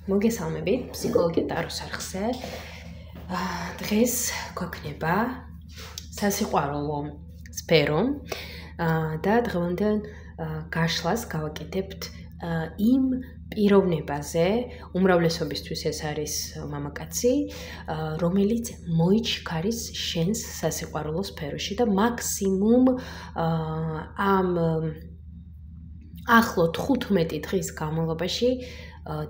მოგესალმებით, ფსიქოლოგია ტაროს არხზე. დღეს გვექნება სასიყვარულო სფერო და დღევანდელ გაშლას გავაკეთებთ იმ პიროვნებაზე, უმრავლესობისთვის ეს არის მამაკაცი, რომელიც მოიჩქარის შენს სასიყვარულო სფეროში და მაქსიმუმ ამ ახლო 15 დღის განმავლობაში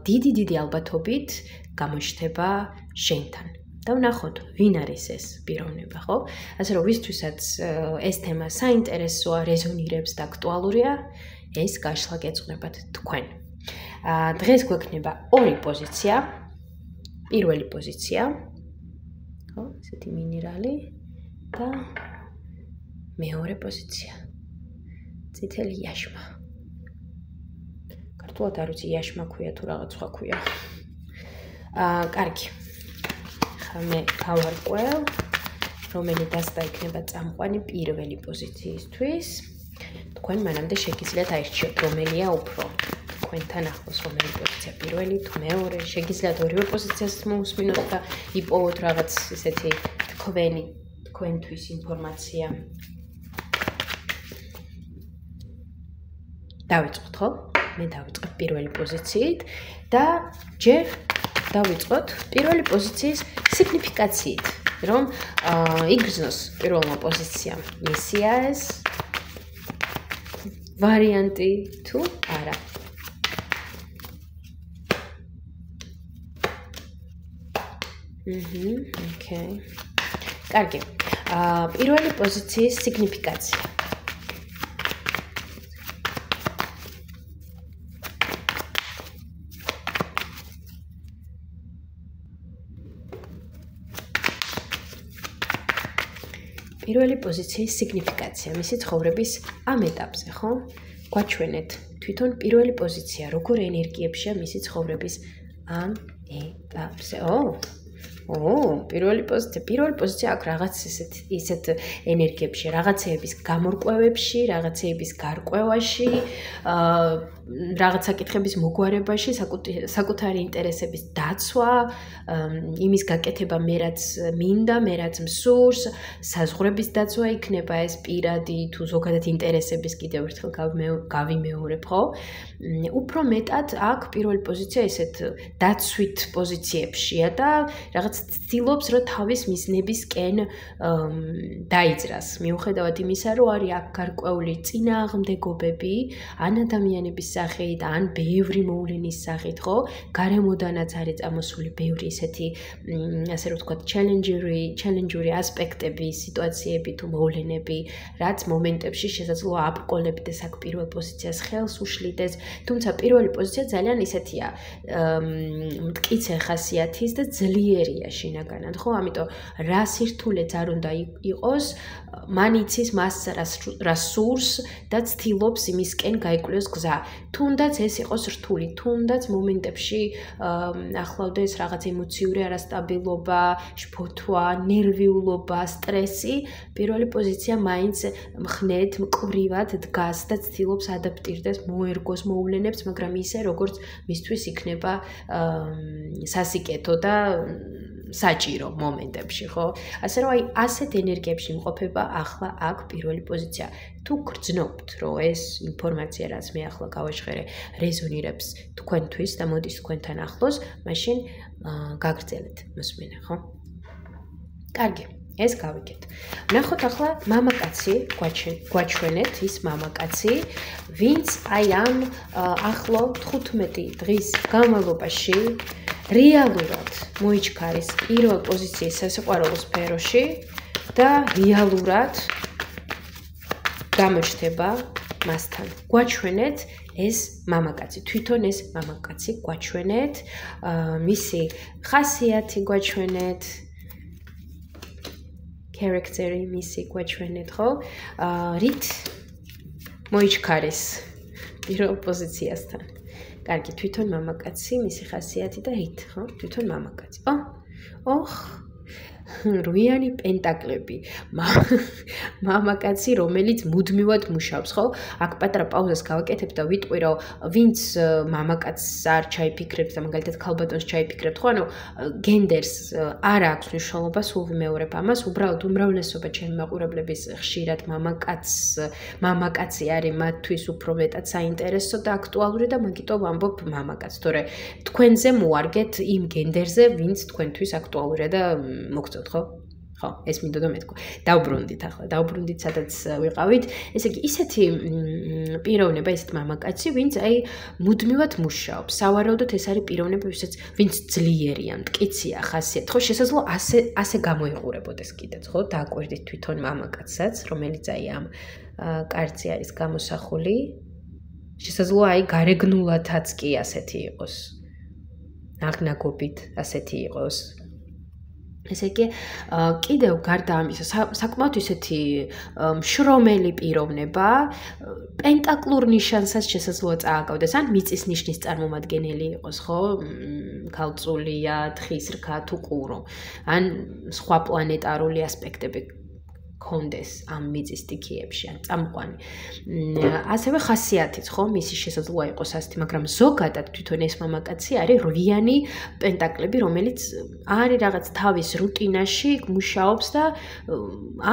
დიდი ალბათობით გამოჩნდება შენთან. და ვნახოთ, ვინ არის ეს პიროვნება, ხო? ასე რომ ვისთვისაც ეს თემა საინტერესოა, რეზონირებს და აქტუალურია, ეს გაშლა გეწყნებათ თქვენ. დღეს გვექნება ორი პოზიცია. პირველი პოზიცია, ხო, ესეთი მინერალი და მეორე პოზიცია. წითელი იაშმა. ქართულად არ ვიცი, იაშმა ქვია თუ რაღაც სხვა ქვია. კარგი. ხა მე გავარკვევ, რომელი დასტა იქნება წამყვანი პირველი პოზიციისთვის. თქვენ მანამდე შეგიძლიათ აირჩიოთ, რომელია უფრო თქვენთან ახლოს, რომელი პოზიცია პირველი თუ მეორე. შეგიძლიათ ორივე პოზიციას მოусმინოთ და იპოვოთ რაღაც ესეთი თქვენთვის ინფორმაცია. დავიწყოთ, ხო? მე დავიწყებ პირველი პოზიციით და ჯერ დავიწყოთ პირველი პოზიციის სიგნიფიკაციით, რომ იგრძნოს პირველმა პოზიციამ მისია ეს ვარიანტი თუ არა. ოკეი. კარგი. პირველი პოზიციის სიგნიფიკაცია. პირველი პოზიციის სიგნიფიკაცია მისი ცხოვრების ამ ეტაპზე, ხო? გვაჩვენეთ თვითონ პირველი პოზიცია, როგორ ენერგიებშია მისი ცხოვრების ამ ეტაპზე. პირველი პოზიცია აქ რაღაც ისეთ ენერგიებში, რაღაცეების გამორკვევებში, რაღაცეების გარკვევაში, რაღაც საკითხების მოგვარებაში, საკუთარი ინტერესების დაცვა, იმის გაკეთება მე რაც მინდა, მე რაც მსურს, საზღვრების დაცვა იქნება ეს პირადი თუ ზოგადად ინტერესების კიდევ ერთხელ გავიმეორებ, ხო? უფრო მეტად აქ პირველი პოზიცია ესეთ დაცვით პოზიციებშია და რაღაც ცდილობს, რომ თავის მიზნებისკენ დაიძრას. მიუხედავად იმისა, რომ არის აქ გარკვეული წინააღმდეგობები, ან ადამიანების სახით, ან ბევრი მოვლენის სახით, ხო? გარემოდანაც არის წამოსული ბევრი ესეთი, ასე რომ ვთქვათ, ჩელენჯური ასპექტები, სიტუაციები თუ მოვლენები, რაც მომენტებში შესაძლოა აბყოლებდეს აქ პირველ პოზიციას, ხელს უშლიდეს, თუმცა პირველი პოზიცია ძალიან ისეთია, მტკიცე ხასიათის და ძლიერია შინაგანად, ხო? ამიტომ რა სირთულეც არ უნდა იყოს, მან იცის მას რა სურს და ცდილობს იმისკენ გაიკვლიოს გზა. თუნდაც ეს იყოს რთული, თუნდაც მომენტებში ახლავდეს რაღაც ემოციური არასტაბილობა, შფოთვა, ნერვიულობა, სტრესი, პირველი პოზიცია მაინც მხნედ, მკვრივად დგას და ცდილობს ადაპტირდეს, მოერგოს მოვლენებს, მაგრამ ისე როგორც მისთვის იქნება სასიკეთო და საჭირო მომენტებში, ხო? ასე რომ ასეთ ენერგიებში იმყოფება ახლა აქ პირველი პოზიცია. თუ გრძნობთ, რომ ეს ინფორმაცია, რაც მე ახლა გავაჟღერე, რეზონირებს თქვენთვის და მოდის თქვენთან ახლოს, მაშინ გაგრძელეთ მოსმენა, ხო? კარგი, ეს გავიგეთ. ვნახოთ ახლა მამაკაცი, გვაჩვენეთ ის მამაკაცი, ვინც აი ამ ახლო 15 დღის განმავლობაში რეალურად მოიჩქარის პირველ პოზიციის სასიყვარულო სფეროში და რეალურად გამოჩნდება მასთან. გვაჩვენეთ ეს მამაკაცი, თვითონ ეს მამაკაცი გვაჩვენეთ, მისი ხასიათი გვაჩვენეთ, character-ი მისი გვაჩვენეთ, ხო? რით მოიჩქარის პირველ პოზიციასთან. კარგი, თვითონ მამაკაცი, მისი ხასიათი და რით, ხო? თვითონ მამაკაცი. 8 პენტაკლები. მამაკაცი, რომელიც მუდმივად მუშაობს, ხო? აქ პატარა პაუზას გავაკეთებ და ვიტყვი, რომ ვინც მამაკაცს არ ჩაიფიქრებს და მაგალითად ქალბატონს ჩაიფიქრებთ, ხო? ანუ გენდერს არ აქვს მნიშვნელობა, სულ ვიმეორებ ამას, უბრალოდ უმრავლესობა ჩემი მაყურებლების ხშირად მამაკაცი არის მათთვის უფრო მეტად საინტერესო და აქტუალური და მაგიტომ ვამბობ მამაკაც, თორე თქვენზე მოარგეთ იმ გენდერზე, ვინც თქვენთვის აქტუალურია და მოგწევთ, ხო? ხო, ეს მინდოდა და მეთქვა. დავბრუნდით ახლა, დავბრუნდით სადაც ვიყავით. ესე იგი, ისეთი პიროვნება, ისეთ მამაკაცი, ვინც აი მუდმივად მუშაობს. სავარაუდოდ ეს არის პიროვნება, ვინც ძლიერია, მტკიცია ხასიათით. ხო, შესაძლოა ასე გამოიყურებოდეს კიდეც, ხო? დააკვირდით თვითონ მამაკაცსაც, რომელიც აი ამ კარტზე არის გამოსახული. შესაძლოა აი გარეგნულათაც კი ასეთი იყოს. ნაღნაგობით ასეთი იყოს. ესე იგი, კიდევ გარდა ამისა, საკმაოდ ისეთი შრომელი პიროვნება, პენტაკლურ ნიშანსაც შესაძლოა წააგავდეს, ან მიწის ნიშნის წარმომადგენელი იყოს, ხო? ქალწულია, თხის რქა თუ ყურო, ან სხვა პლანეტარული ასპექტები კონდეს ამ მიწის სტიქიებში, ან წამყვანი. ასევე ხასიათიც, ხო, მისი შესაძლოა იყოს ასეთი, მაგრამ ზოგადად თვითონ ეს მამაკაცი არის 8 პენტაკლები, რომელიც არის რაღაც თავის რუტინაში მუშაობს და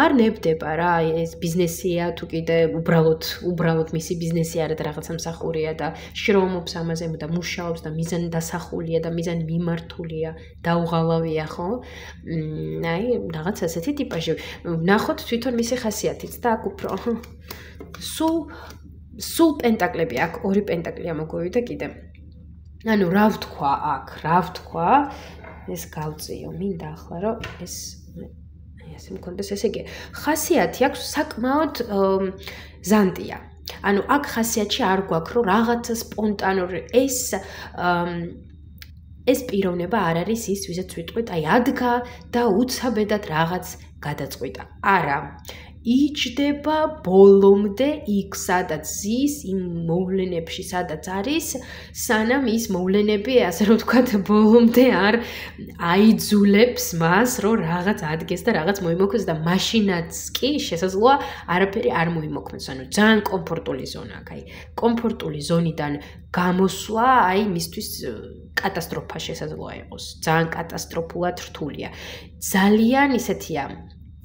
არ ნებდება რა, ეს ბიზნესია თუ კიდე უბრალოდ მისი ბიზნესი არა და რაღაცა მსახურია და შრომობს ამაზე და მუშაობს და მიზანდასახულია და მიზანმიმართულია, დაუღალავია, ხო? აი, რაღაც ასეთი ტიპაჟი. ნახოთ თვითონ მისი ხასიათიც და აქ უფრო სულ პენტაკლები აქ 2 პენტაკლი ამოგვივიდა კიდე. ანუ რა ვთქვა, ეს გავწიო, მინდა ახლა რომ ეს ასე მქონდეს, ესე იგი, ხასიათი აქვს საკმაოდ ზანტია. ანუ აქ ხასიათში არ გვაქვს რომ რაღაცა სპონტანური ეს პიროვნება არ არის ის, ვისაც ვიტყვით, აი ადგა და უცაბედად რაღაც გადაწყვიტა. არა. იჯდება ბოლომდე იქ, სადაც ზის, იმ მოვლენებში, სადაც არის, სანამ ის მოვლენები, ასე რომ ვთქვათ, ბოლომდე არ აიძულებს მას, რომ რაღაც ადგეს და რაღაც მოიმოქმედოს და მაშინაც კი შესაძლოა არაფერი არ მოიმოქმედოს. ანუ ძალიან კომფორტული ზონა აქვს. აი, კომფორტული ზონიდან გამოსვლა, აი, მისთვის კატასტროფა შესაძლოა იყოს. ძალიან კატასტროფულად რთულია. ძალიან ისეთია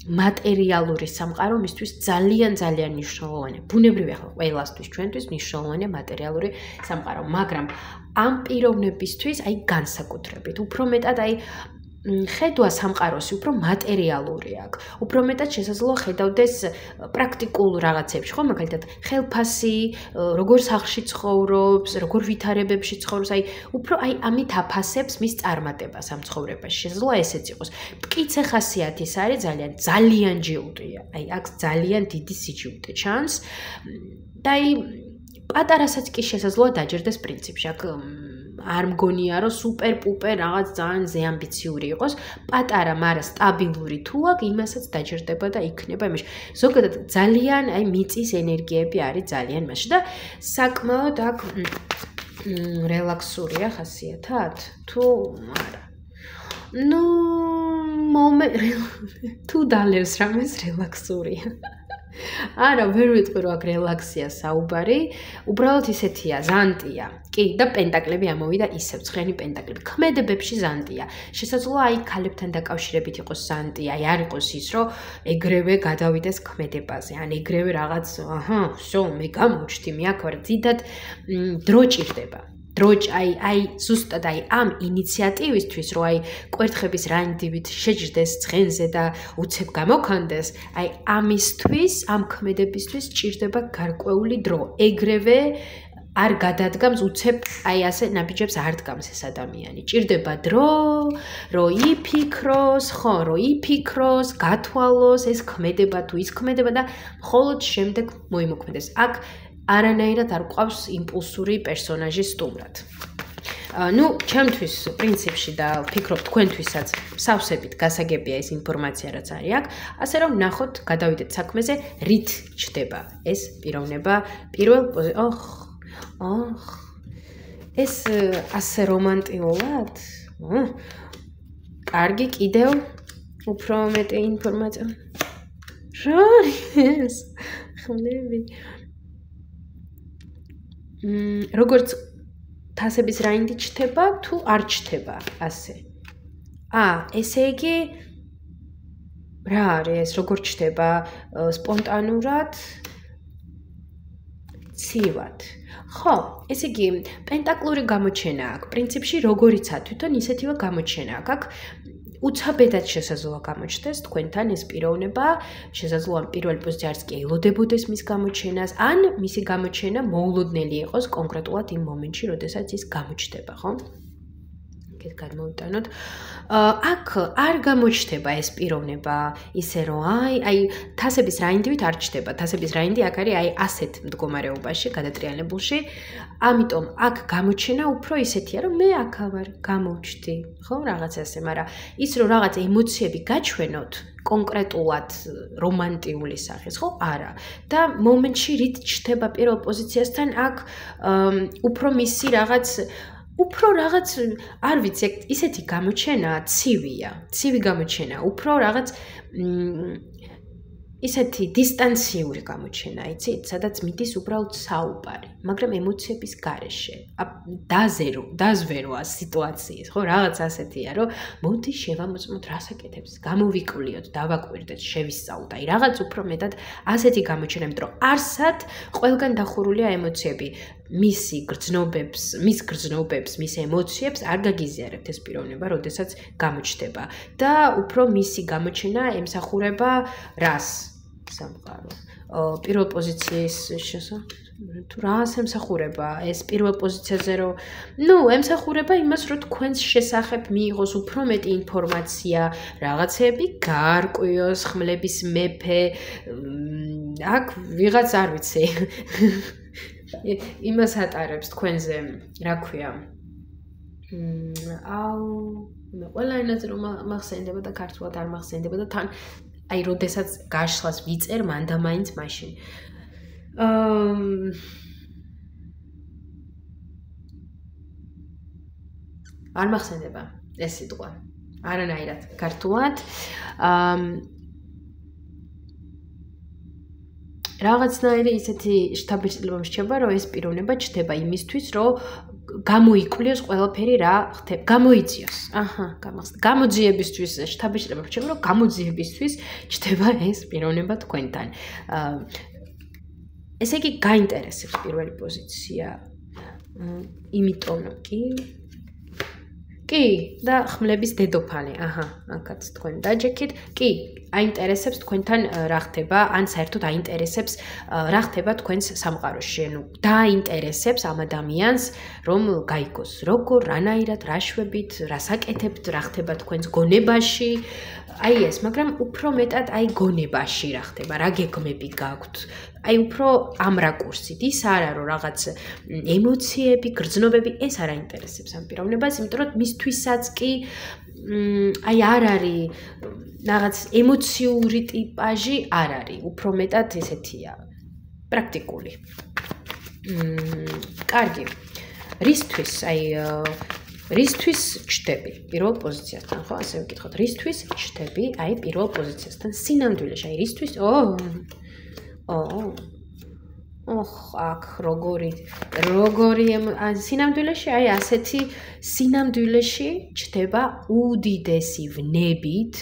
მატერიალური სამყარო მისთვის ძალიან მნიშვნელოვანია. ბუნებრივია ხო ყველასთვის ჩვენთვის მნიშვნელოვანია მატერიალური სამყარო, მაგრამ ამ პიროვნებისთვის აი განსაკუთრებით უფრო მეტად აი ხედვა სამყაროსი უფრო მატერიალური აქვს. უფრო მეტად შესაძლოა ხედავდეს პრაქტიკულ რაღაცებში, ხო, მაგალითად, ხელფასი, როგორ სახლში ცხოვრობს, როგორ ვითარებებში ცხოვრობს, აი, უფრო აი ამით აფასებს მის წარმატებას ამ ცხოვრებაში. შესაძლოა ესეც იყოს. მტკიცე ხასიათის არის ძალიან ჯიუტია. აი, აქ ძალიან დიდი სიჯუტე ჩანს. და აი, პატარასაც კი შესაძლოა დაჯერდეს პრინციპში. აქ არ მგონია რომ სუპერ-პუპერ რაღაც ძალიან ზეამბიციური იყოს, პატარა, მაგრამ სტაბილური თუ აქვს, იმასაც დაჯერდება და იქნება იმაში. ზოგადად ძალიან აი მიწის ენერგიები არის ძალიან მასში და საკმაოდ აქ რელაქსურია ხასიათად თუ არა. ნუ თუ დალევს რამეს რელაქსურია. არა, ვერ ვიტყვი რომ აქ რელაქსია საუბარი, უბრალოდ ისეთია, ზანტია. კი, და პენტაკლები ამოვიდა ისევ, ცხენი პენტაკლები. ქმედებებში ზანტია. შესაძლოა აი ქალებთან დაკავშირებით იყოს ზანტია, აი არ იყოს ის, რომ ეგრევე გადავიდეს ქმედებაზე, ან ეგრევე რაღაც, всё, მე გამოჩდი, მე აქ ვარ, ძიდად დრო ჭირდება. აი ზუსტად აი ამ ინიციატივისთვის, რომ აი კვერთხების რანდივით შეჯდეს ცხენზე და უცებ გამოქანდეს, აი ამისთვის, ამ ქმედებისთვის ჭირდება გარკვეული დრო. ეგრევე არ გადადგამს უცებ აი ასე ნაბიჯებს არ დგამს ეს ადამიანი. ჭირდება დრო, რომ იფიქროს, გათვალოს ეს ქმედება თუ ის ქმედება და მხოლოდ შემდეგ მოიმოქმედეს. აქ არანაირად არ ყავს იმპულსური პერსონაჟი სტუმრად. ნუ, ჩემთვის პრინციპში და ვფიქრობ თქვენთვისაც სავსებით გასაგებია ეს ინფორმაცია რაც არის აქ, ასე რომ ნახოთ, გადავიდეთ საქმეზე, რით ჩდება ეს პიროვნება პირველ ეს ასე რომანტიულად? კარგი, კიდევ უფრო მეტი ინფორმაცია. რა არის? ხმლები. როგორც თასების რაინდი ჩდება თუ არ ჩდება ასე. ესე იგი რა არის, როგორ ჩდება სპონტანურად? ცივად. ხო, ესე იგი, პენტაკლური გამოჩენა აქვს. პრინციპში როგორიცაა თვითონ ისეთივე გამოჩენა აქვს. აქ უცაბედად შესაძლოა გამოჩნდეს თქვენთან ეს პიროვნება, შესაძლოა პირველი პოზიცია არც კი ელოდებოდეს მის გამოჩენას, ან მისი გამოჩენა მოულოდნელი იყოს კონკრეტულად იმ მომენტში, როდესაც ის გამოჩნდება, ხო? ეგეთ გადმოვიტანოთ. აქ არ გამოჩნდება ეს პიროვნება ისე რომ აი თასების რაინდივით არ ჩნდება. თასების რაინდი აქ არის ასეთ მდგომარეობაში, გადატრიალებულში. ამიტომ აქ გამოჩენა უფრო ისეთია, რომ მე აქ ვარ, გამოვჩდი, ხო, რაღაც ასე, მაგრამ ის რომ რაღაც ემოციები გაჩვენოთ კონკრეტულად რომანტიული სახის, ხო? არა. და მომენტში რით ჩნდება პირველ პოზიციასთან აქ უფრო მისი უფრო რაღაც, არ ვიცი, ისეთი გამოჩენაა, ცივი გამოჩენა, უფრო რაღაც ისეთი დისტანციური გამოჩენა, იცით, სადაც მიდის უბრალოდ საუბარი, მაგრამ ემოციების გარეშე. დაზვერვა სიტუაციის, ხო, რაღაც ასეთია, რომ მოდი შევამოწმოთ რასაკეთებს, გამოვიკვლიოთ, დავაკვირდეთ, შევისწავლოთ. აი, რაღაც უფრო მეტად ასეთი გამოჩენა, იმიტომ რომ არსად ყველგან დახურულია ემოციები. მის გრძნობებს, მის ემოციებს არ გაგიზიარებთ ეს პიროვნება, როდესაც გამოჩნდება. და უფრო მისი გამოჩენა ემსახურება რას? სამყარო. პირველ პოზიციის თუ რას ემსახურება? ეს პირველ პოზიციაზე რომ ემსახურება იმას, რომ თქვენს შესახებ მიიღოს უფრო მეტი ინფორმაცია, რაღაცები გაარკვიოს, ხმლების მეფე. აქ ვიღაც არ ვიცი. იმას ატარებს თქვენზე, რა ქვია. ყველა ენაზე რომ მახსენდება და ქართულად არ მახსენდება და თან აი როდესაც გაშლას ვიწერ მან და მაინც მაშინ. არ მახსენდება ეს სიტყვა. არანაირად ქართულად. რაღაცნაირი ისეთი შთაბეჭდილება მრჩება, რომ ეს პიროვნება ჩდება იმისთვის, რომ გამოიკვლიოს ყველაფერი რა ხდება, გამოიძიოს. გამოძიებისთვის შთაბეჭდილება მრჩება, რომ გამოძიებისთვის ჩდება ეს პიროვნება თქვენთან. ესე იგი გაინტერესებს პირველი პოზიცია. იმიტომ კი, და ხმლების დედოფალი. აქაც თქვენ დაჯექით. კი, აინტერესებს თქვენთან რა ხდება, ან საერთოდ აინტერესებს რა ხდება თქვენს სამყაროში. დააინტერესებს ამ ადამიანს, რომ გაიგოს, როგორ, რანაირად, რა შვებით, რას აკეთებთ, რა ხდება თქვენს გონებაში. აი ეს, მაგრამ უფრო მეტად აი გონებაში რა ხდება, რა გეგმები გაქვთ. აი უფრო ამ რაკურსით, ის არა რომ რაღაც ემოციები, გრძნობები, ეს არ აინტერესებს ამ პიროვნებას, იმიტომ რომ მისთვისაც კი აი არ არის რაღაც ემოციური ტიპაჟი არ არის, უფრო მეტად ესეთია, პრაქტიკული. კარგი. რისთვის ჩდები პირველ პოზიციასთან, ხო, ასე ვკითხოთ, რისთვის ჩდები აი პირველ პოზიციასთან, სინამდვილეში, აი რისთვის, აქ როგორი სინამდვილეში აი ასეთი სინამდვილეში ჩდება უდიდესი ვნებით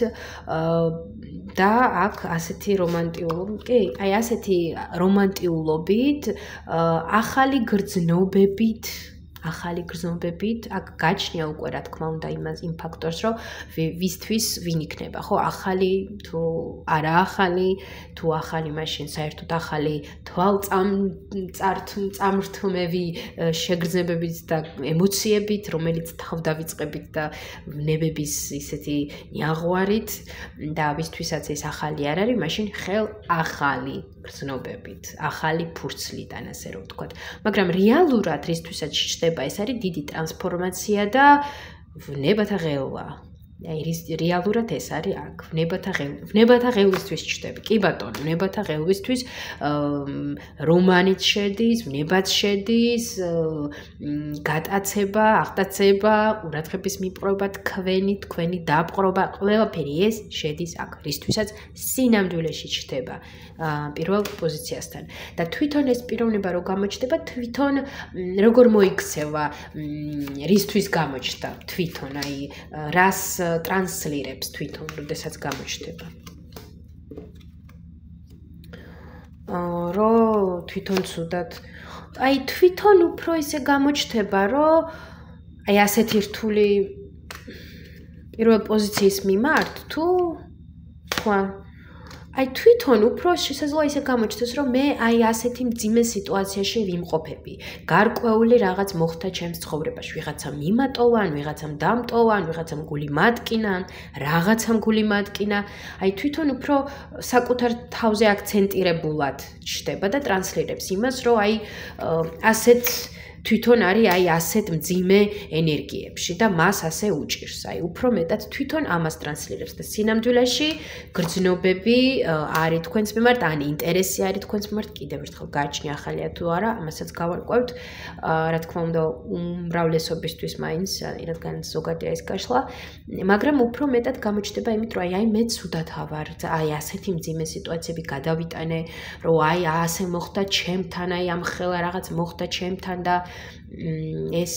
და აქ ასეთი რომანტიულობით ახალი გრძნობებით აქ გაჩნია უკვე რა თქმა უნდა იმ ფაქტორს რომ ვისთვის ვინ იქნება ხო ახალი თუ არა ახალი თუ ახალი მაშინ საერთოდ ახალი თვალწარმთმევი შეგრძნებებით და ემოციებით რომელიც თავდავიწყებით და ვნებების ისეთი ნიაღვარით და ვისთვისაც ეს ახალი არ არის მაშინ ხელ ახალი გრძნობებით ახალი ფურცლიდან ასე რომ ვთქვათ მაგრამ რეალურად რისთვისაც ჩდება ეს არის დიდი ტრანსფორმაცია და ვნებათა ღელვა აი რეალურად ეს არის აქ ვნებათა ღევლისთვის ჩნდები. კი ბატონო, ვნებათა ღევლისთვის რომანიც შედის, ვნებაც შედის, გატაცება, აღტაცება, ყურადღების მიპყრობა, თქვენი დაპყრობა, ყველაფერი ეს შედის აქ, რისთვისაც სინამდვილეში ჩნდება პირველ პოზიციასთან. და თვითონ ეს პიროვნება რო გამოჩნდება, თვითონ როგორ მოიქცევა, რისთვის გამოჩნდა თვითონ, აი რას ტრანსლირებს თვითონ, როდესაც გამოჩნდება. რო თვითონ ცუდად, აი თვითონ უფრო ისე გამოჩნდება, რომ აი ასეთი რთული პირველ პოზიციის მიმართ თუ თქვა აი თვითონ უფრო შესაძლოა ისე გამოჩნდეს, რომ მე აი ასეთი მძიმე სიტუაციაში ვიმყოფები. გარკვეული რაღაც მოხდა ჩემს ცხოვრებაში, ვიღაცამ მიმატოვა, ვიღაცამ დამტოვა, ვიღაცამ გული მატკინა, რაღაცამ გული მატკინა. აი თვითონ უფრო საკუთარ თავზე აქცენტირებულად ჩნდება და ტრანსლირებს იმას, რომ აი ასეთ თვითონ არის აი ასეთ მძიმე ენერგიებში და მას ასე უჭირს. აი უფრო მეტად თვითონ ამას ტრანსლირებს და სინამდვილეში გრძნობები არის თქვენს მიმართ, ან ინტერესი არის თქვენს მიმართ, კიდევ ერთხელ გააჩნია ახალია თუ არა, ამასაც გავარკვევთ. რა თქმა უნდა, უმრავლესობისთვის მაინც, რადგან ზოგადია ეს გაშლა, მაგრამ უფრო მეტად გამოჩნდება იმით, რომ აი მე ცუდად ავარ, აი ასეთი მძიმე სიტუაციები გადავიტანე, რომ აი ასე მოხდა ჩემთან, აი ამ ხელა რაღაც მოხდა ჩემთან და ეს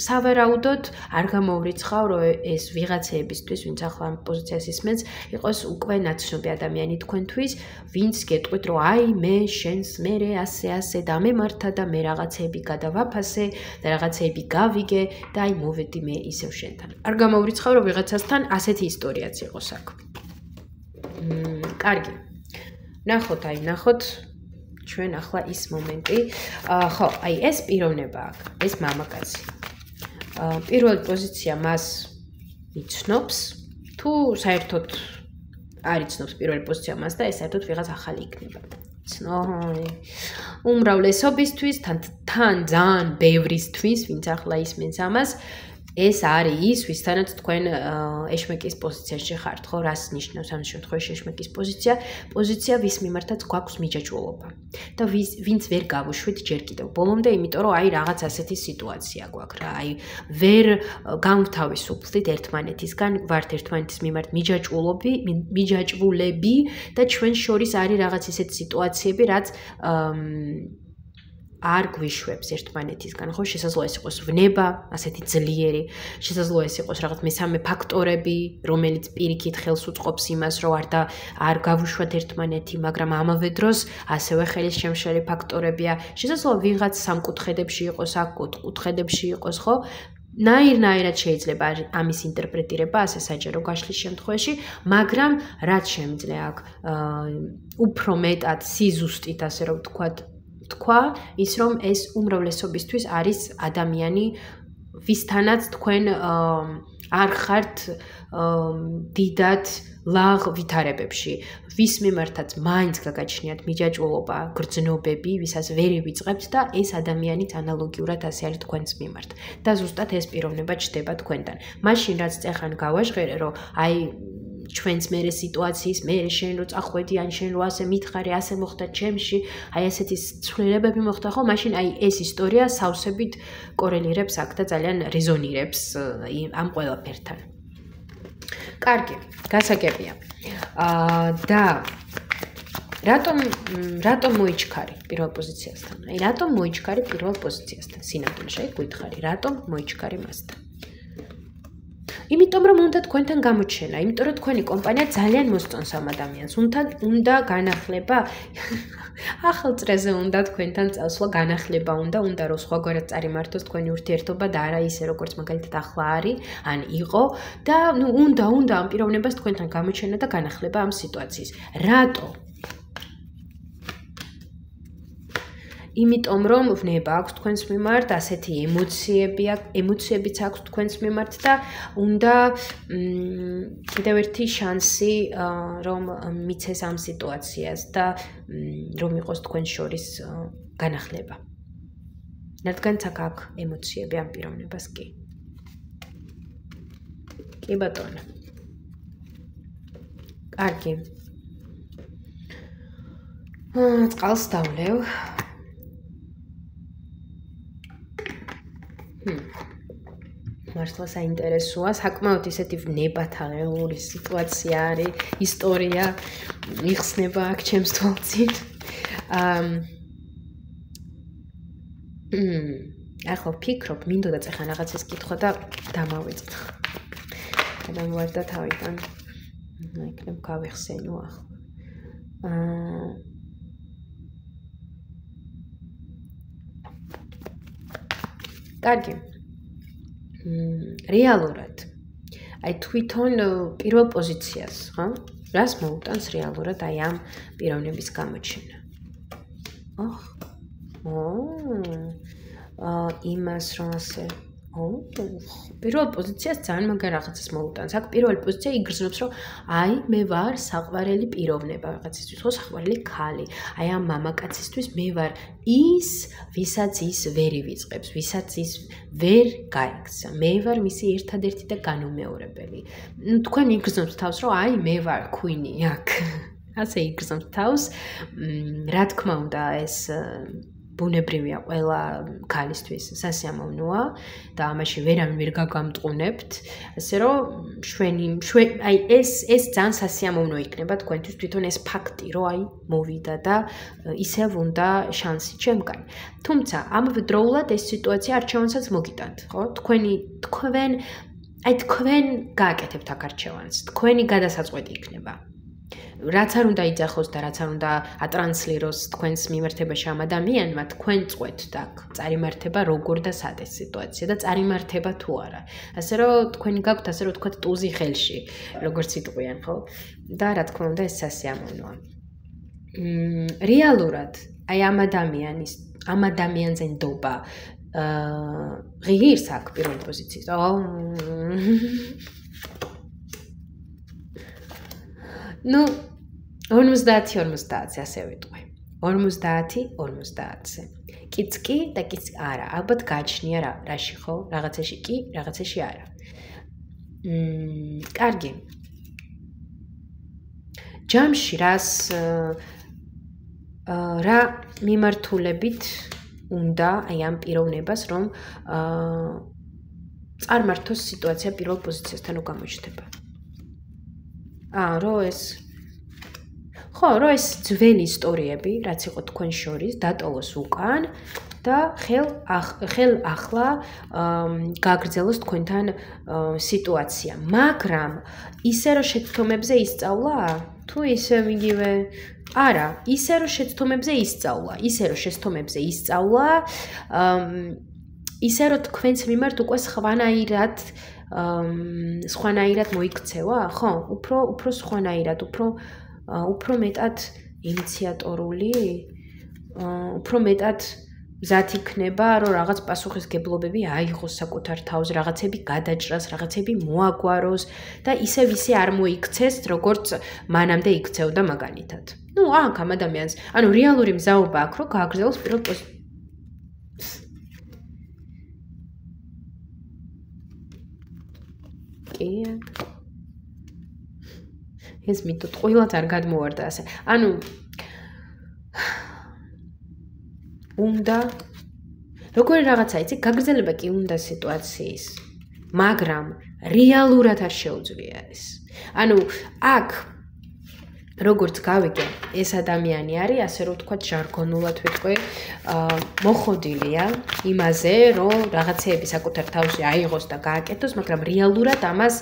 სავარაუდოდ არ გამოვრიცხავ, რომ ეს ვიღაცეებისთვის, ვინც ახლა ამ პოზიციას ისმენს, იყოს უკვე ნაცნობი ადამიანი თქვენთვის, ვინც გეტყვით, რომ აი მე შენს მერე ასე დამემართა და მე რაღაცეები გადავაფასე და რაღაცეები გავიგე და აი მოვედი მე ისევ შენთან. არ გამოვრიცხავ, რომ ვიღაცასთან ასეთი ისტორიაც იყოს აქ. კარგი. ნახოთ ჩვენ ახლა ის მომენტი. ხო, აი ეს პიროვნება აქ, ეს მამაკაცი. პირველი პოზიცია მას იცნობს, თუ საერთოდ არ იცნობს პირველი პოზიცია მას და ეს საერთოდ ვიღაც ახალი იქნება. ცნოი. უმრავლესობისთვის, თან ძალიან ბევრისთვის, ვინც ახლა ისმენს ამას, ეს არის ის, ვისთანაც თქვენ ეშმეკის პოზიციაში ხართ, ხო? რას ნიშნავს ამ შემთხვევაში ეშმეკის პოზიცია? პოზიცია, ვის მიმართაც გვაქვს მიჯაჭვულობა. და ვინც ვერ გავუშვით ჯერ კიდევ ბოლომდე, იმიტომ რომ აი რაღაც ასეთი სიტუაცია გვაქვს რა. აი ვერ გამთავისუფლდით ერთმანეთისგან, ვართ ერთმანეთის მიმართ მიჯაჭვულები და ჩვენ შორის არის რაღაც ისეთი სიტუაციები, რაც არ გვიშვებს ერთმანეთისგან, ხო? შესაძლოა ეს იყოს ვნება, ასეთი ძლიერი, შესაძლოა ეს იყოს რაღაც მესამე ფაქტორები, რომელიც პირიქით ხელს უწყობს იმას, რომ არ გავუშვათ ერთმანეთი, მაგრამ ამავე დროს ასევე ხელის შემშელი ფაქტორებია. შესაძლოა ვიღაც სამკუთხედებში იყოს, აქ ოთხკუთხედებში იყოს, ხო? ნაირად შეიძლება ამის ინტერპრეტირება ასე საჯარო გაშლის შემთხვევაში, მაგრამ რაც შემიძლია აქ უფრო მეტად სიზუსტით, ასე რომ თქვა ის, რომ ეს უმრავლესობისთვის არის ადამიანი, ვისთანაც თქვენ არ ხართ დიდად ლაღ ვითარებებში, ვის მიმართაც მაინც გაგაჩნიათ მიჯაჭვულობა, გრძნობები, ვისაც ვერ ივიწყებთ და ეს ადამიანიც ანალოგიურად ასე არის თქვენს მიმართ. და ზუსტად ეს პიროვნება ჩდება თქვენთან. მაშინ რაც წეხან გავაჟღერე, რომ აი ჩვენს მერე სიტუაციის მერე შენ რო წახვედი ან შენ რო ასე მითხარი, ასე მოხდა ჩემში, აი ასეთი ცვლილებები მოხდა, ხო? მაშინ აი ეს ისტორია სავსებით კორელირებს აქ და ძალიან რეზონირებს ამ ყველაფერთან. კარგი, გასაგებია. და რატომ მოიჩქარი პირველ პოზიციასთან? აი რატომ მოიჩქარი პირველ პოზიციასთან? სინამდვილეში აი გითხარი, რატომ მოიჩქარი მასთან? იმიტომ რომ უნდა თქვენთან გამოჩენა, იმიტომ რომ თქვენი კომპანია ძალიან მოსწონს ამ ადამიანს. უნდა განახლება. ახალ წრეზე უნდა თქვენთან წასვლა, განახლება უნდა რომ სხვაგვარად წარიმართოს თქვენი ურთიერთობა და არა ისე როგორც მაგალითად ახლა არის, ან იყო და უნდა ამ პიროვნებას თქვენთან გამოჩენა და განახლება ამ სიტუაციის. რატო? იმიტომ რომ ვნება აქვს თქვენს მიმართ, ასეთი ემოციებიც აქვს თქვენს მიმართ და უნდა კიდევ ერთი შანსი რომ მიცეს ამ სიტუაციას და რომ იყოს თქვენ შორის განახლება. რადგანაც აქვს ემოციები ამ პიროვნებას კი. კი ბატონო. კარგი. წყალს დავლევ. მართლა საინტერესოა, საკმაოდ ისეთი ნებათაღელური სიტუაცია არის, ისტორია იხსნება აქ ჩემს თვალწინ. ახლა ვფიქრობ, მინდოდა წეხან რაღაცას კითხო და დამავიწყდა. გადამოვარდა თავიდან. იქნებ გავიხსენო ახლა. კარგი. რეალურად. აი თვითონ პირველ პოზიციას, ხო? რას მოუტანს რეალურად აი ამ პიროვნების გამოჩენა? იმას რომ ასე პირველ პოზიციას ძალიან მაგარ რაღაცას მოუტანს. აქ პირველი პოზიცია იგრძნობს, რომ აი მე ვარ საყვარელი პიროვნება რაღაცისთვის, ხო, საყვარელი ქალი. აი ამ მამაკაცისთვის მე ვარ ის, ვისაც ის ვერ ივიწყებს, ვისაც ის ვერ გაიქცა. მე ვარ მისი ერთადერთი და განუმეორებელი. თქვენ იგრძნობთ თავს, რომ აი მე ვარ queen-ი აქ. ასე იგრძნობთ თავს. რა თქმა უნდა, ეს ბუნებრივია ყველა ქალისთვის სასიამოვნოა და ამაში ვერავინ ვერ გაგამტყუნებთ, ასე რომ აი ეს ძალიან სასიამოვნო იქნება თქვენთვის თვითონ ეს ფაქტი, რომ აი მოვიდა და ისევ უნდა შანსი ჩემგან. თუმცა ამავდროულად ეს სიტუაცია არჩევანსაც მოგიტანთ, ხო? თქვენ გააკეთებთ აქ არჩევანს, თქვენი გადასაწყვეტი იქნება. რაც არ უნდა იძახოს და რაც არ უნდა ატრანსლიროს თქვენს მიმართებაში ამ ადამიანმა, თქვენ წყვეტთ აქ წარიმართება როგორ და სად ეს სიტუაცია და წარიმართება თუ არა. ასე რომ თქვენი გაქვთ ასე რომ თქვათ ტუზი ხელში, როგორც იტყვიან, ხო? და რა თქმა უნდა ეს სასიამოვნოა. რეალურად აი ამ ადამიანზე ნდობა ღირს აქ პირველ პოზიციის. ნუ 50-50 ასე ვიტყვი. 50-50-ზე. კიცკი და კიც არა, ალბათ გაჩნია რაში ხო? რაღაცაში კი, რაღაცაში არა. კარგი. ჯამში რა მიმართულებით უნდა აი ამ პიროვნებას რომ წარმართოს სიტუაცია პირველ პოზიციასთან გამოჩნდება. რომ ეს ძველი ისტორიები, რაც იყო თქვენ შორის, დატოვოს უკან და ხელ ახლა გაგრძელოს თქვენთან სიტუაცია. მაგრამ ისე რომ შეცდომებზე ისწავლა? თუ ისე იგივე? არა, ისე რომ შეცდომებზე ისწავლა, ისე რომ თქვენს მიმართ უკვე სხვანაირად მოიქცევა, ხო? უფრო სხვანაირად, უფრო მეტად ინიციატორული, უფრო მეტად მზად იქნება, რომ რაღაც პასუხისგებლობები აიღოს საკუთარ თავზე, რაღაცები გადაჭრას, რაღაცები მოაგვაროს და ისევ ისე არ მოიქცეს, როგორც მანამდე იქცეოდა მაგალითად. აქ ამ ადამიანს, რეალური მზაობა აქვს, რომ გააგრძელოს პირველ პოზიციას. ეს მითო ტყუილად არ გადმოვარდა ასე. უნდა როგორი რაღაცა იცი, გაგრძელება კი უნდა სიტუაციის, მაგრამ რეალურად არ შეუძლია ეს. აქ როგორც გავიგე, ეს ადამიანი არის, ასე რომ ვთქვათ, ჟარგონულად ვიტყვი, მოხოდილია იმაზე, რომ რაღაცეები საკუთარ თავში აიღოს და გააკეთოს, მაგრამ რეალურად ამას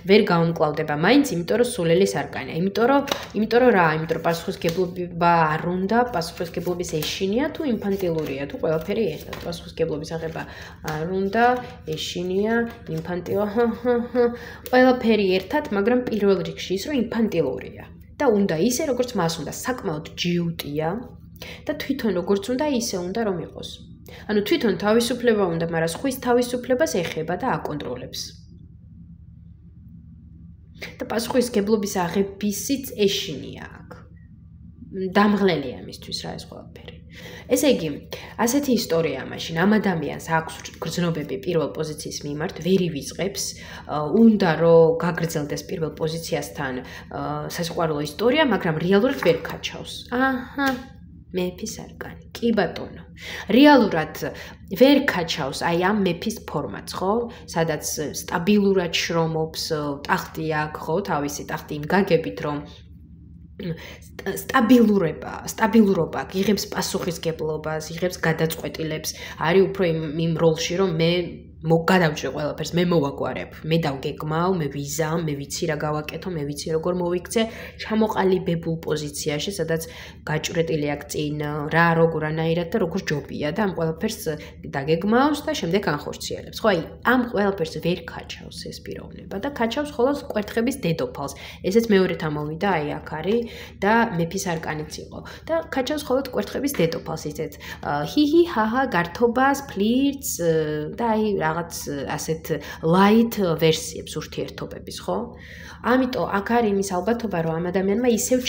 ვერ გაუმკლავდება მაინც, იმიტომ რომ სულელის არკანია. იმიტომ რომ პასუხისგებლობა არ უნდა, პასუხისგებლობის ეშინია თუ ინფანტილურია, თუ ყველაფერი ერთად. პასუხისგებლობის აღება არ უნდა, ეშინია, ყველაფერი ერთად, მაგრამ პირველ რიგში ის რომ ინფანტილურია. და უნდა ისე, როგორც მას უნდა, საკმაოდ ჯიუტია და თვითონ როგორც უნდა, ისე უნდა რომ იყოს. თვითონ თავისუფლება უნდა, მაგრამ სხვის თავისუფლებას ეხება და აკონტროლებს. და პასუხისგებლობის აღებისიც ეშინია აქ. დამღლელია მისთვის რა ეს ყველაფერი. ესე იგი, ასეთი ისტორია მაშინ ამ ადამიანს აქვს გრძნობები პირველ პოზიციის მიმართ, ვერ ივიწყებს, უნდა რომ გაგრძელდეს პირველ პოზიციასთან სასიყვარულო ისტორია, მაგრამ რეალურად ვერ ქაჩავს. აჰა, მეფის არკანი. კი ბატონო. რეალურად ვერ ქაჩავს აი ამ მეფის ფორმაც, ხო? სადაც სტაბილურად შრომობს, ტახტი აქვს, ხო? თავისი ტახტი იმ გაგებით, რომ სტაბილურობა, იღებს პასუხისგებლობას, იღებს გადაწყვეტილებს, არის უფრო იმ როლში, რომ მე გადავჭრე ყველაფერს, მე მოვაგვარებ, მე დავგეგმავ, მე ვიზამ, მე ვიცი რა გავაკეთო, მე ვიცი როგორ მოვიქცე ჩამოყალიბებულ პოზიციაში, სადაც გაჭრეტილი აქვს წინ რა როგორანაირად და როგორ ჯობია და ამ ყველაფერს დაგეგმავს და შემდეგ ანხორციელებს. ხო, აი, ამ ყველაფერს ვერ ქაჩავს ეს პიროვნება და ქაჩავს მხოლოდ კვერთხების დედოფალს. ესეც მეორედ ამოვიდა, აი აქ არის და მეფის არკანიც იყო. და ქაჩავს მხოლოდ კვერთხების დედოფალს ისეთ ჰიჰი, ჰაჰა, გართობას, ფლირტს და აი რაღაც ასეთ light ვერსიებს ურთიერთობების, ხო? ამიტომ აქ არის იმის ალბათობა, რომ ამ ადამიანმა ისევ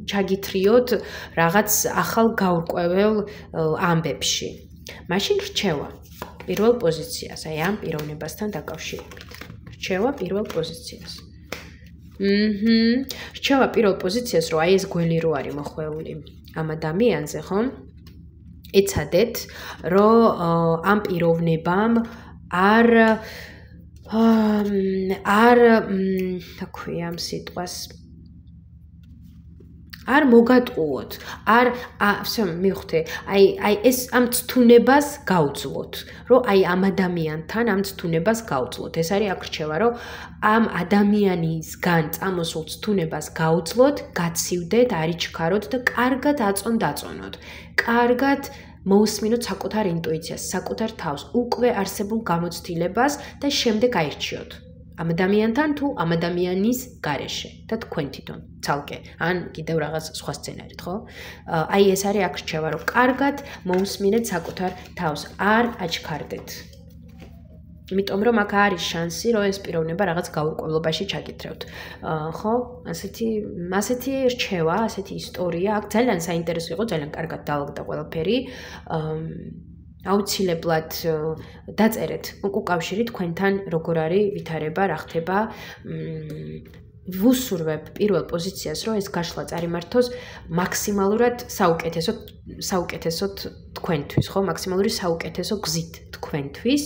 ჩაგითრიოთ რაღაც ახალ გაურკვეველ ამბებში. მაშინ რჩევა პირველ პოზიციას, აი ამ პიროვნებასთან დაკავშირებით. რჩევა პირველ პოზიციას. რჩევა პირველ პოზიციას, რომ აი ეს გველი რო არის მოხვეული ამ ადამიანზე, ხო? ეცადეთ, რომ ამ პიროვნებამ არ თქვია ამ სიტყვას არ მოგატყუოთ, მივხვდი, აი ეს ამ ცთუნებას გაუძლოთ, რომ აი ამ ადამიანთან ამ ცთუნებას გაუძლოთ. ეს არის აქ რჩევა, რომ ამ ადამიანისგან წამოსულ ცთუნებას გაუძლოთ, გაცივდეთ, არიჩქაროთ და კარგად აწონ-დაწონოთ. კარგად მოусმინოთ საკუთარ ინტუიციას, საკუთარ თავს, უკვე არსებულ გამოცდილებას და შემდეგ აირჩიოთ. ამ ადამიანთან თუ ამ ადამიანის გარეშე და თქვენ თვითონ ცალკე ან კიდევ რაღაც სხვა სცენარით, ხო? აი ეს არის აქ რჩევა, რომ კარგად მოусმინეთ საკუთარ თავს, არ აჩქარდეთ. იმიტომ რომ აქ არის შანსი, რომ ეს პიროვნება რაღაც გაურკვევლობაში ჩაგითრევთ. ხო? ასეთი რჩევა, ასეთი ისტორია, აქ ძალიან საინტერესო იყო, ძალიან კარგად დაალაგდა ყველაფერი. აუცილებლად დაწერეთ უკავშირი თქვენთან როგორ არის ვითარება, რა ხდება. ვუსურვებ პირველ პოზიციას, რომ ეს გაშლა წარიმართოს მაქსიმალურად საუკეთესოდ თქვენთვის, ხო? მაქსიმალური საუკეთესო გზით თქვენთვის.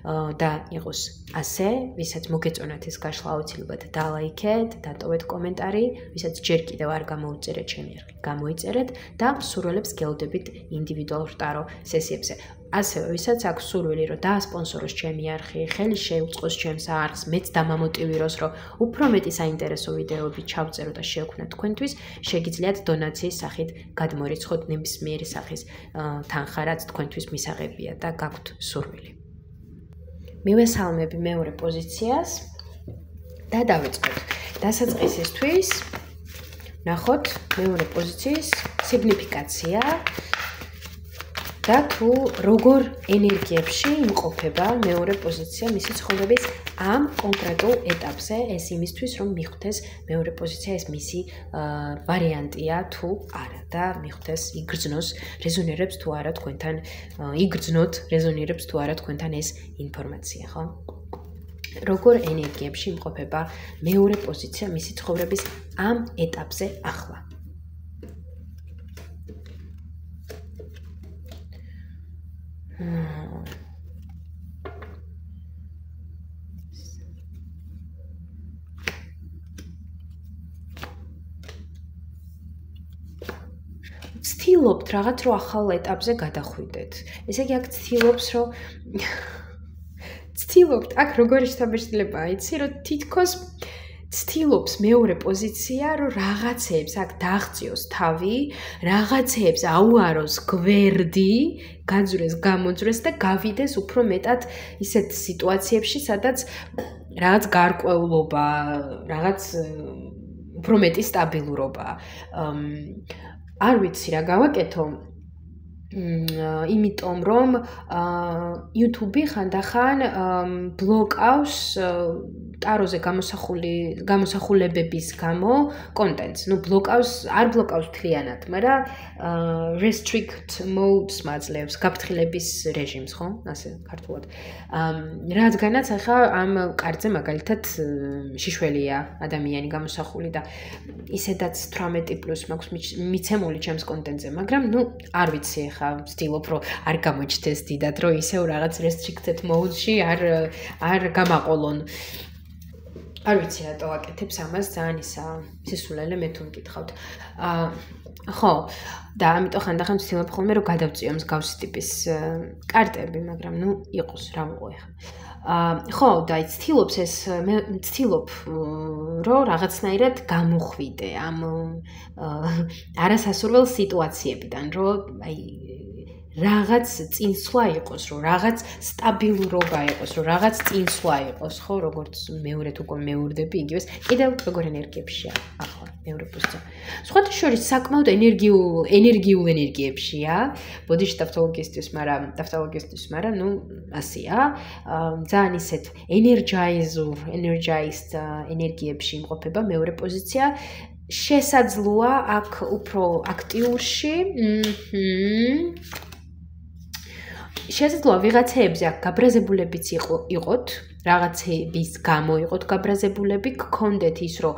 და იყოს ასე, ვისაც მოგეწონათ ეს გაშლა აუცილებლად დალაიქეთ, დატოვეთ კომენტარი, ვისაც ჯერ კიდევ არ გამოუწერეთ ჩემი არხი, გამოიწერეთ და სურვილებს გელოდებით ინდივიდუალურ ტარო სესიებზე. ასევე, ვისაც აქვს სურვილი, რომ დაასპონსოროს ჩემი არხი, ხელი შეუწყოს ჩემს არხს, მეც დამამოტივიროს, რომ უფრო მეტი საინტერესო ვიდეოები ჩავწერო და შევქმნათ თქვენთვის, შეგიძლიათ დონაციის სახით გადმორიცხოთ ნებისმიერი სახის თანხა, რაც თქვენთვის მისაღებია და გაქვთ სურვილი. მივესალმები მეორე პოზიციას და დავიწყოთ დასაწყისისთვის. ნახოთ მეორე პოზიციის სიგნიფიკაცია და თუ როგორ ენერგიებში იმყოფება მეორე პოზიცია მისი ცხოვრების ამ კონკრეტულ ეტაპზე, ეს იმისთვის, რომ მიხვდეს მეორე პოზიცია ეს მისი ვარიანტია თუ არა და მიხვდეს იგრძნოს, რეზონირებს თუ არა თქვენთან, იგრძნოთ, რეზონირებს თუ არა თქვენთან ეს ინფორმაცია, ხო? როგორ ენერგიებში იმყოფება მეორე პოზიცია მისი ცხოვრების ამ ეტაპზე ახლა. ცდილობთ რაღაც რო ახალ ეტაპზე გადახვიდეთ. ესე იგი აქ ცდილობთ აქ როგორი შთაბეჭდილებაა, იცი, რომ თითქოს ცდილობს მეორე პოზიცია, რომ რაღაცეებს აქ დააღწიოს თავი, რაღაცეებს აუაროს გვერდი, გაძვრეს, გამოძვრეს და გავიდეს უფრო მეტად ისეთ სიტუაციებში, სადაც რაღაც გარკვეულობა, რაღაც უფრო მეტი სტაბილურობა. არ ვიცი რა გავაკეთო. იმიტომ რომ YouTube ხანდახან ბლოკავს ტაროზე გამოსახულებების გამო კონტენტს. ბლოკავს, არ ბლოკავს მთლიანად, მაგრამ restrict modes მაძლევს, გაფრთხილების რეჟიმს, ხო? ასე ქართულად. რადგანაც ახლა ამ კარტზე მაგალითად შიშველია ადამიანი გამოსახული და ისედაც 18+ მაქვს მიცემული ჩემს კონტენტზე, მაგრამ არ ვიცი ახლა ვცდილობ რომ არ გამოჩნდეს დიდად რომ ისევ რაღაც restricted mode-ში არ გამაყოლონ. არ ვიცი რატო აკეთებს ამას ძალიან ისა სისულელე მე თუ მკითხავთ. ხო, და ამიტომ ხანდახან ვცდილობ ხოლმე რომ გადავწიო მსგავსი ტიპის კარტები, მაგრამ იყოს რა მოყვა ახლა. ხო, და ცდილობს ეს მე ცდილობ რომ რაღაცნაირად გამოხვიდე ამ არასასურველ სიტუაციებიდან, რომ აი რაღაც წინსვლა იყოს, რომ რაღაც სტაბილურობა იყოს, რომ რაღაც წინსვლა იყოს, ხო, როგორც მეორედ უკვე მეურდები იგივეს, კიდევ როგორ ენერგიებშია ახლა მეორე პოზიცია. სხვათა შორის საკმაოდ ენერგიულ ენერგიებშია, ბოდიში ტავტოლოგისტვის, მაგრამ ასეა, ძალიან ისეთ energized ენერგიებში იმყოფება მეორე პოზიცია. შესაძლოა აქ უფრო აქტიურში შესაძლოა ვიღაცეებზე აქ გაბრაზებულებიც იყოთ, რაღაცების გამო იყოთ გაბრაზებულები, გქონდეთ ის, რომ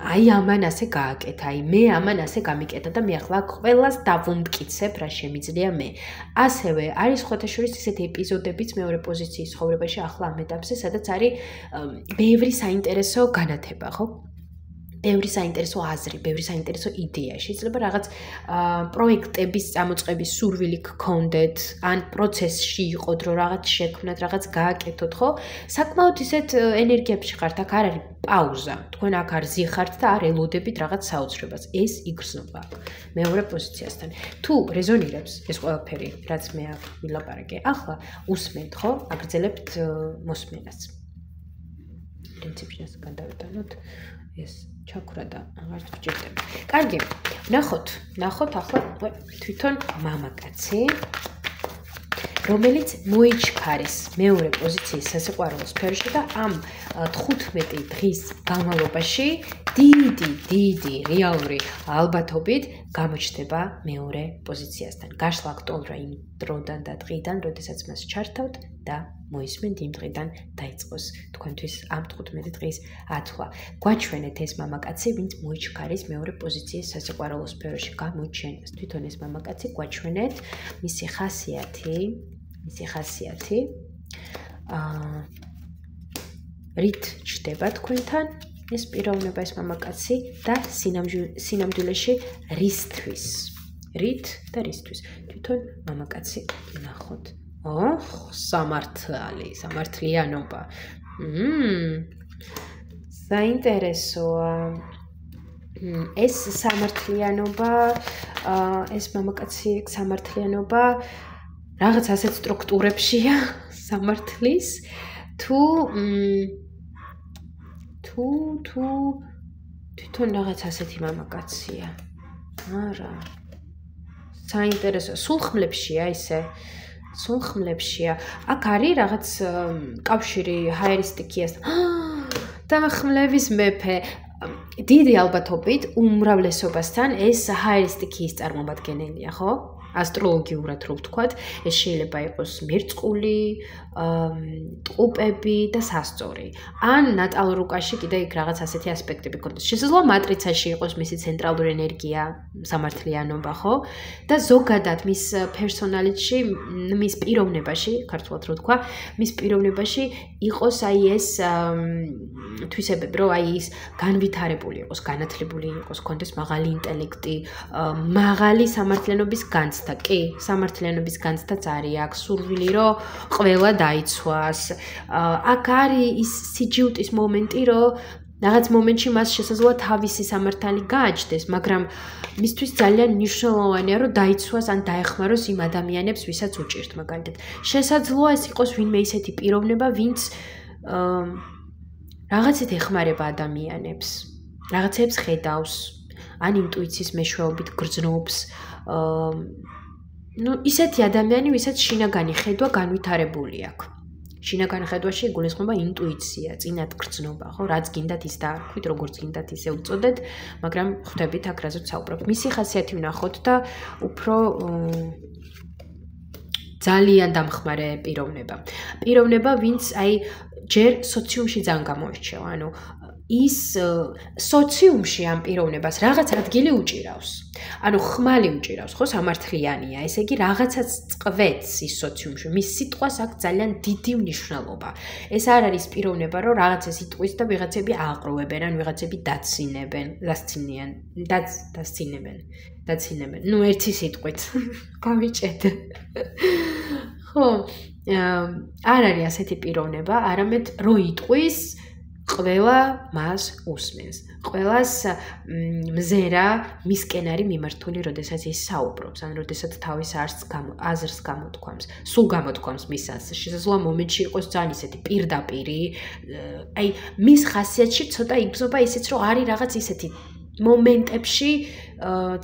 აი ამან ასე გააკეთა, მე ამან ასე გამიკეთა და მე ახლა ყველას დავუმტკიცებ, რა შემიძლია მე. ასევე არის სხვათა შორის ისეთი ეპიზოდებიც მეორე პოზიციის ცხოვრებაში ახლა ამ ეტაპზე, სადაც არის ბევრი საინტერესო განათება, ხო? ბევრი საინტერესო აზრი, ბევრი საინტერესო იდეა. შეიძლება რაღაც პროექტების წამოწყების სურვილი გქონდეთ, ან პროცესში იყოთ, რომ რაღაც შექმნათ, რაღაც გააკეთოთ, ხო? საკმაოდ ისეთ ენერგიებში ხართ, აქ არ არის პაუზა. თქვენ აქ არ ზიხართ და არ ელოდებით რაღაც საოცრებას. ეს იგრძნობა მეორე პოზიციასთან. თუ რეზონირებს ეს ყველაფერი, რაც მე აქ ვილაპარაკე, ახლა უსმენთ, ხო? აგრძელებთ მოსმენას. პრინციპში ასე გადავიტანოთ ეს ჩაქრა და აღარ ვჭირდება. კარგი, ნახოთ ახლა თვითონ მამაკაცი, რომელიც მოიჩქარის მეორე პოზიციის სასიყვარულო სფეროში და ამ 15 დღის განმავლობაში დიდი რეალური ალბათობით გამოჩნდება მეორე პოზიციასთან. გაშლა აქტუალურა იმ დროდან და დღიდან, როდესაც მას ჩართავთ და მოისმენთ იმ დღიდან დაიწყოს თქვენთვის ამ 15 დღის ათვლა. გვაჩვენეთ ეს მამაკაცი, ვინც მოიჩქარის მეორე პოზიციის სასიყვარულო სფეროში გამოჩენას. თვითონ ეს მამაკაცი გვაჩვენეთ მისი ხასიათი. რით ჩდება თქვენთან ეს პიროვნება, ეს მამაკაცი და სინამდვილეში რისთვის. რით და რისთვის. თვითონ მამაკაცი ნახოთ. სამართლიანობა. საინტერესოა. ეს სამართლიანობა, ეს მამაკაცი სამართლიანობა რაღაც ასეთ სტრუქტურებშია სამართლის თუ თვითონ რაღაც ასეთი მამაკაცია. არა. საინტერესო, სულხმლებშია ისე. აქ არის რაღაც კავშირი ჰაერისტიკიასთან. დამახმლების მეფე. დიდი ალბათობით უმრავლესობასთან ეს ჰაერისტიკიის წარმომადგენელია, ხო? ასტროლოგიურად რო ვთქვათ, ეს შეიძლება იყოს მერწყული, ტყუპები და სასწორი. ან ნატალურ რუკაში კიდე იქ რაღაც ასეთი ასპექტები ქონდეს. შესაძლოა მატრიცაში იყოს მისი ცენტრალური ენერგია, სამართლიანობა, ხო? და ზოგადად მის პერსონალიტში, მის პიროვნებაში, ქართულად რო ვთქვა, მის პიროვნებაში იყოს აი ეს თვისებები, რომ აი ის განვითარებული იყოს, განათლებული იყოს, ქონდეს მაღალი ინტელექტი, მაღალი სამართლიანობის განცდა. კი, სამართლიანობის განცდაც არის აქ სურვილი, რომ ყველა დაიცვას. აქ არის ის სიჯუტის მომენტი, რომ რაღაც მომენტში მას შესაძლოა თავისი სამართალი გააჩნდეს, მაგრამ მისთვის ძალიან მნიშვნელოვანია, რომ დაიცვას ან დაეხმაროს იმ ადამიანებს, ვისაც უჭირთ, მაგალითად. შესაძლოა ეს იყოს ვინმე ისეთი პიროვნება, ვინც რაღაცით ეხმარება ადამიანებს, რაღაცებს ხედავს, ან ინტუიციის მეშვეობით გრძნობს, ისეთი ადამიანი, ვისაც შინაგანი ხედვა განვითარებული აქვს. შინაგან ხედვაში იგულისხმება ინტუიცია, წინათგრძნობა, ხო, რაც გინდათ ის დაარქვით, როგორც გინდათ ისე უწოდეთ, მაგრამ ხვდებით აქ რაზეც საუბრობ. მისი ხასიათი ვნახოთ და უფრო ძალიან დამხმარე პიროვნება. პიროვნება, ვინც აი ჯერ სოციუმში ძალიან გამოირჩევა, ანუ ის სოციუმში ამ პიროვნებას რაღაც ადგილი უჭირავს. ანუ ხმალი უჭირავს, ხო, სამართლიანია, ესე იგი რაღაცაც წყვეტს ის სოციუმში. მის სიტყვას აქვს ძალიან დიდი მნიშვნელობა. ეს არ არის პიროვნება, რომ რაღაცას იტყვის და ვიღაცები აყრუებენ, ან ვიღაცები დაცინებენ. ნუ ერთი სიტყვით. გავიჭედ. ხო, არ არის ასეთი პიროვნება, არამედ რო იტყვის ყველა მას usmens. ყველას მზერა მისკენ არის მიმართული, როდესაც ის საუბრობს, ან როდესაც თავის აზრს გამოთქვამს, სულ გამოთქვამს მის აზრს. შესაძლოა მომენტში იყოს ძალიან ისეთი პირდაპირი, აი მის ხასიათში ცოტა იგრძნობა ისიც, რომ არის რაღაც ისეთი მომენტებში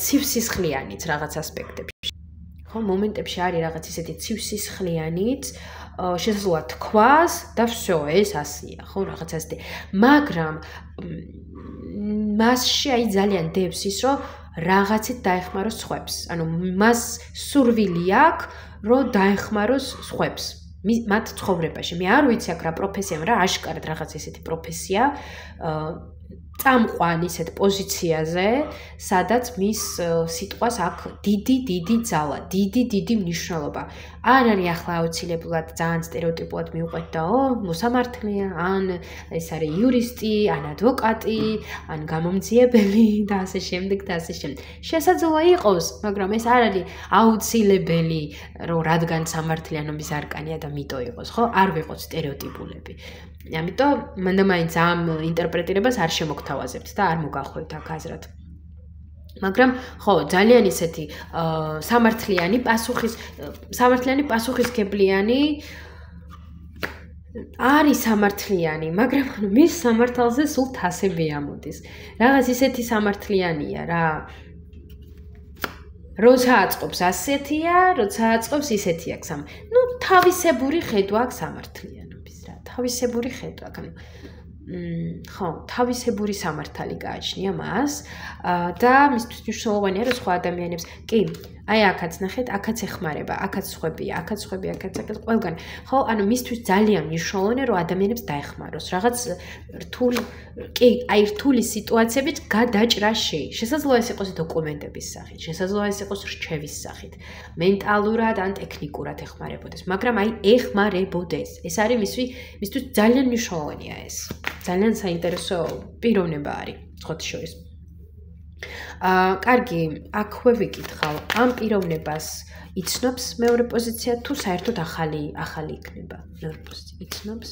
ცივსისხლიანიც რაღაც ასპექტებში. ხო, მომენტებში არის რაღაც ისეთი ცივსისხლიანიც, შესაძლოა თქვას და всё, ეს ასია, ხო, რაღაც ასეთი. მაგრამ მასში აი ძალიან დევს ის, რომ რაღაცით დაეხმაროს სხვებს. ანუ მას სურვილი აქვს, რომ დაეხმაროს სხვებს. მათ ცხოვრებაში. მე არ ვიცი აქ რა პროფესია, მაგრამ აშკარად რაღაც ესეთი პროფესია წამყვან ისეთ პოზიციაზე, სადაც მის სიტყვას აქვს დიდი ძალა, დიდი მნიშვნელობა. არ არის ახლა აუცილებლად ძალიან სტერეოტიპულად მიუყვეთდაო, მოსამართლეა, ან ეს არის იურისტი, ან ადვოკატი, ან გამომძიებელი და ასე შემდეგ და ასე შემდეგ. შესაძლოა იყოს, მაგრამ ეს არ არის აუცილებელი, რომ რადგან სამართლიანობის არკანია და მიტო იყოს, ხო? არ ვიყოთ სტერეოტიპულები. ამიტომ მანდ-მაინც ამ ინტერპრეტირებას არ შემოგთავაზებთ და არ მოგახვევთ აქ აზრად. მაგრამ ხო, ძალიან ისეთი სამართლიანი პასუხისგებლიანი არის სამართლიანი, მაგრამ მის სამართალზე სულ თასები ამოდის. რაღაც ისეთი სამართლიანია რა. როცა აწყობს ასეთია, როცა აწყობს ისეთი აქვს სამ. ნუ თავისებური ხედვა აქვს სამართლიანობის რა. თავისებური ხედვა, ანუ ხო, თავისებური სამართალი გააჩნია მას და მისთვის მნიშვნელოვანია, რომ სხვა ადამიანებს, კი, აი აქაც ნახეთ, აქაც ეხმარება, აქაც სხვებია, აქაც ყველგან. ხო, ანუ მისთვის ძალიან მნიშვნელოვანია, რომ ადამიანებს დაეხმაროს. რაღაც რთული სიტუაციებით გადაჭრა შეიძლება. შესაძლოა ეს იყოს დოკუმენტების სახით, შესაძლოა ეს იყოს რჩევის სახით, მენტალურად ან ტექნიკურად ეხმარებოდეს, მაგრამ აი ეხმარებოდეს. ეს არის მისთვის ძალიან მნიშვნელოვანია ეს. ძალიან საინტერესო პიროვნება არის, სხვათა შორის. კარგი, აქვე ვიკითხავ, ამ პიროვნებას იცნობს მეორე პოზიცია თუ საერთოდ ახალი იქნება? მეორე პოზიცია იცნობს?